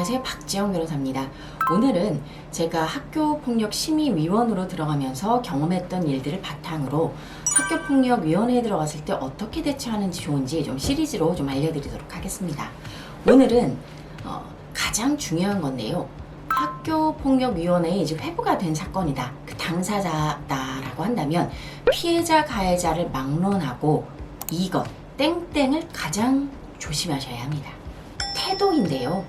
안녕하세요. 박지영 변호사입니다. 오늘은 제가 학교폭력심의위원으로 들어가면서 경험했던 일들을 바탕으로 학교폭력위원회에 들어갔을 때 어떻게 대처하는지 좋은지 좀 시리즈로 좀 알려드리도록 하겠습니다. 오늘은 가장 중요한 건데요. 학교폭력위원회에 이제 회부가 된 사건이다. 그 당사자다라고 한다면 피해자 가해자를 막론하고 이것 땡땡을 가장 조심하셔야 합니다. 태도인데요.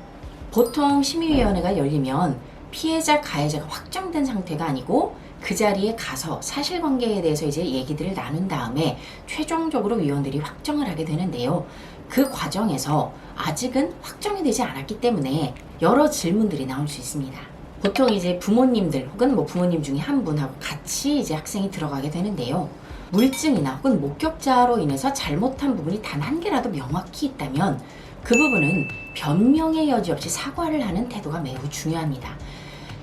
보통 심의위원회가 열리면 피해자 가해자가 확정된 상태가 아니고 그 자리에 가서 사실관계에 대해서 이제 얘기들을 나눈 다음에 최종적으로 위원들이 확정을 하게 되는데요. 그 과정에서 아직은 확정이 되지 않았기 때문에 여러 질문들이 나올 수 있습니다. 보통 이제 부모님들 혹은 부모님 중에 한 분하고 같이 이제 학생이 들어가게 되는데요. 물증이나 혹은 목격자로 인해서 잘못한 부분이 단 한 개라도 명확히 있다면 그 부분은 변명의 여지 없이 사과를 하는 태도가 매우 중요합니다.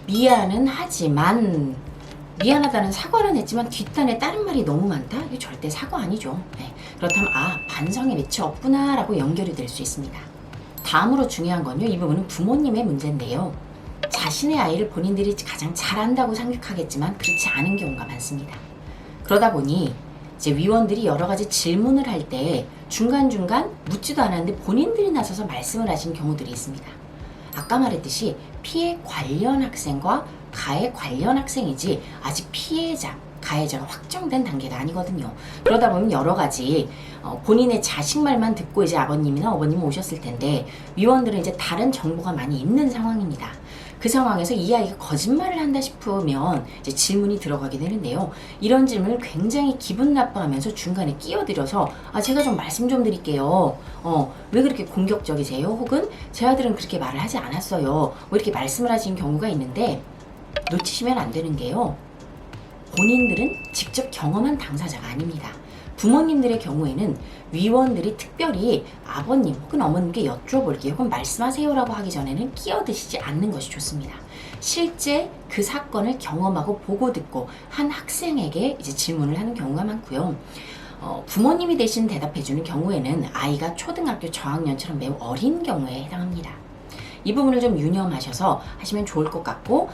미안은 하지만 미안하다는 사과는 했지만 뒷단에 다른 말이 너무 많다? 이게 절대 사과 아니죠. 네. 그렇다면 반성의 매치 없구나 라고 연결이 될 수 있습니다. 다음으로 중요한 건요. 이 부분은 부모님의 문제인데요. 자신의 아이를 본인들이 가장 잘한다고 생각하겠지만 그렇지 않은 경우가 많습니다. 그러다 보니 이제 위원들이 여러 가지 질문을 할 때 중간중간 묻지도 않았는데 본인들이 나서서 말씀을 하신 경우들이 있습니다. 아까 말했듯이 피해 관련 학생과 가해 관련 학생이지 아직 피해자, 가해자가 확정된 단계가 아니거든요. 그러다 보면 여러 가지 본인의 자식 말만 듣고 이제 아버님이나 어머님 오셨을 텐데 위원들은 이제 다른 정보가 많이 있는 상황입니다. 그 상황에서 이 아이가 거짓말을 한다 싶으면 이제 질문이 들어가게 되는데요. 이런 질문을 굉장히 기분 나빠하면서 중간에 끼어들여서 제가 좀 말씀 좀 드릴게요. 왜 그렇게 공격적이세요? 혹은 제 아들은 그렇게 말을 하지 않았어요. 이렇게 말씀을 하신 경우가 있는데 놓치시면 안 되는 게요. 본인들은 직접 경험한 당사자가 아닙니다. 부모님들의 경우에는 위원들이 특별히 아버님 혹은 어머님께 여쭤볼게요 혹은 말씀하세요라고 하기 전에는 끼어드시지 않는 것이 좋습니다. 실제 그 사건을 경험하고 보고 듣고 한 학생에게 이제 질문을 하는 경우가 많고요. 부모님이 대신 대답해주는 경우에는 아이가 초등학교 저학년처럼 매우 어린 경우에 해당합니다. 이 부분을 좀 유념하셔서 하시면 좋을 것 같고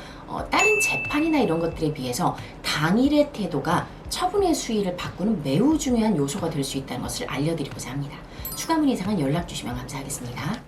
다른 재판이나 이런 것들에 비해서 당일의 태도가 처분의 수위를 바꾸는 매우 중요한 요소가 될 수 있다는 것을 알려드리고자 합니다. 추가 문의 사항은 연락 주시면 감사하겠습니다.